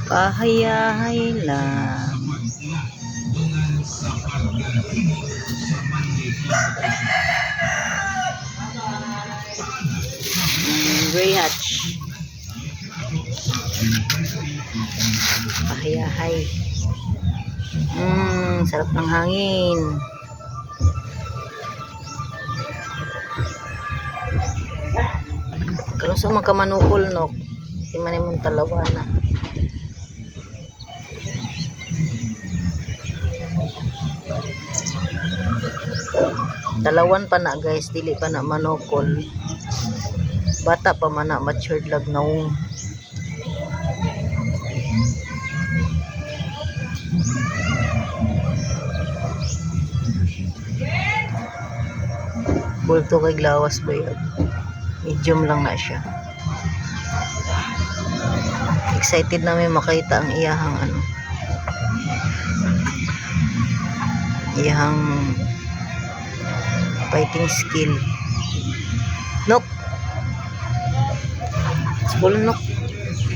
Pahayahay lang. Gray hatch. Pahayahay. Sarap ng hangin. Kalau sa mga kamanukol no, di man imong talawa na. Dalawan pa na guys, dili pa na manukol. Bata pa man na, matured lag naong. Bulto kay glawas ba yun? Medium lang na siya. Excited namin makita ang iyahang iyahang fighting skill. Nok. Spool nok.